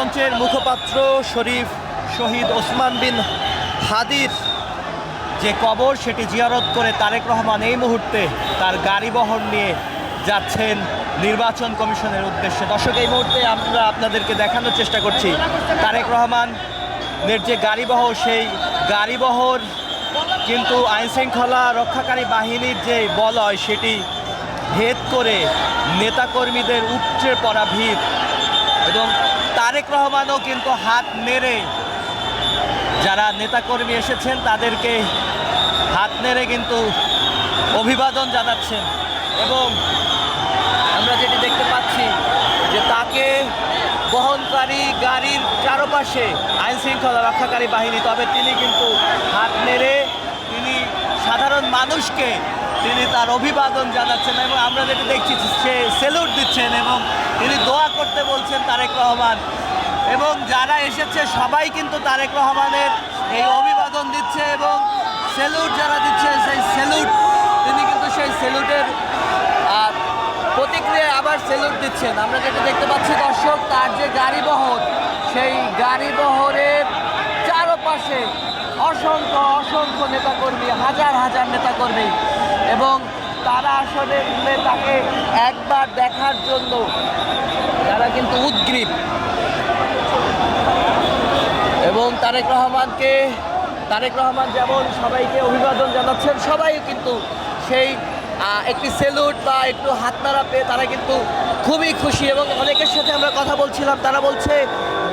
মঞ্চের মুখপাত্র শরীফ শহীদ ওসমান বিন হাদির যে কবর সেটি জিয়ারত করে তারেক রহমান এই মুহূর্তে তার গাড়ি বহর নিয়ে যাচ্ছেন নির্বাচন কমিশনের উদ্দেশ্যে। দর্শক, এই মুহূর্তে আমরা আপনাদেরকে দেখানোর চেষ্টা করছি তারেক রহমানের যে গাড়িবহর, সেই গাড়িবহর কিন্তু আইনশৃঙ্খলা রক্ষাকারী বাহিনীর যে বলয় সেটি ভেদ করে নেতাকর্মীদের উপচে পড়া ভিড়, এবং তারেক রহমানও কিন্তু হাত নেড়ে যারা নেতাকর্মী এসেছেন তাদেরকে হাত নেড়ে কিন্তু অভিবাদন জানাচ্ছেন। এবং আমরা যেটি দেখতে পাচ্ছি যে তাকে বহনকারী গাড়ির চারপাশে আইনশৃঙ্খলা রক্ষাকারী বাহিনী, তবে তিনি কিন্তু হাত নেড়ে তিনি সাধারণ মানুষকে তিনি তার অভিবাদন জানাচ্ছেন, এবং আমরা যেটি দেখছি সে স্যালুট দিচ্ছেন এবং তিনি দোয়া করতে বলছেন তারেক রহমান। এবং যারা এসেছে সবাই কিন্তু তারেক রহমানের এই অভিবাদন দিচ্ছে এবং স্যালুট যারা দিচ্ছে সেই স্যালুট তিনি কিন্তু সেই স্যালুটের প্রতিক্রিয়ায় আবার স্যালুট দিচ্ছেন। আমরা যেটা দেখতে পাচ্ছি দর্শক, তার যে গাড়িবহর, সেই গাড়িবহরের চারপাশে অসংখ্য অসংখ্য নেতাকর্মী, হাজার হাজার নেতাকর্মী, এবং তারা আসলে তাকে একবার দেখার জন্য তারা কিন্তু উদগ্রীব। এবং তারেক রহমান যেমন সবাইকে অভিবাদন জানাচ্ছেন, সবাই কিন্তু সেই একটি স্যালুট বা একটু হাত নাড়া পেয়ে তারা কিন্তু খুবই খুশি। এবং অনেকের সাথে আমরা কথা বলছিলাম, তারা বলছে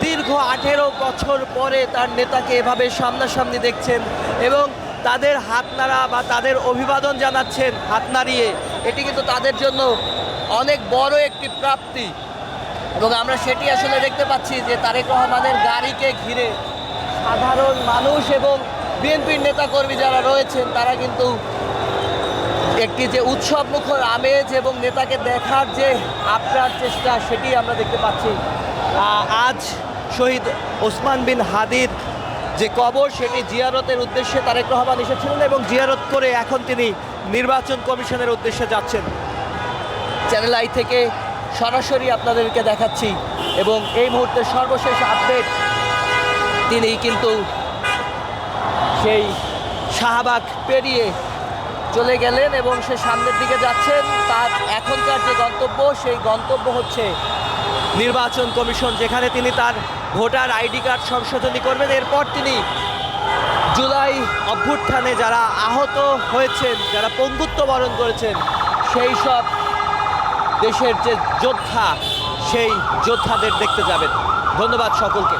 দীর্ঘ 18 বছর পরে তার নেতাকে এভাবে সামনাসামনি দেখছেন এবং তাদের হাত নাড়া বা তাদের অভিবাদন জানাচ্ছেন হাত নাড়িয়ে, এটি কিন্তু তাদের জন্য অনেক বড় একটি প্রাপ্তি। এবং আমরা সেটি আসলে দেখতে পাচ্ছি যে তারেক রহমানের গাড়িকে ঘিরে সাধারণ মানুষ এবং বিএনপির নেতাকর্মী যারা রয়েছেন তারা কিন্তু একটি যে উৎসব মুখর আমেজ এবং নেতাকে দেখার যে আপ্রাণ চেষ্টা সেটি আমরা দেখতে পাচ্ছি। আজ শহীদ ওসমান বিন হাদির যে কবর সেটি জিয়ারতের উদ্দেশ্যে তারেক রহমান এসেছিলেন এবং জিয়ারত করে এখন তিনি নির্বাচন কমিশনের উদ্দেশ্যে যাচ্ছেন। চ্যানেল আই থেকে সরাসরি আপনাদেরকে দেখাচ্ছি এবং এই মুহূর্তে সর্বশেষ আপডেট, তিনি কিন্তু সেই শাহবাগ পেরিয়ে চলে গেলেন এবং সে সামনের দিকে যাচ্ছেন। তার এখনকার যে গন্তব্য, সেই গন্তব্য হচ্ছে নির্বাচন কমিশন, যেখানে তিনি তার ভোটার আইডি কার্ড সংশোধনী করবেন। এরপর তিনি জুলাই অভ্যুত্থানে যারা আহত হয়েছেন, যারা পঙ্গুত্ব বরণ করেছেন, সেই সব দেশের যে যোদ্ধা, সেই যোদ্ধাদের দেখতে যাবেন। ধন্যবাদ সকলকে।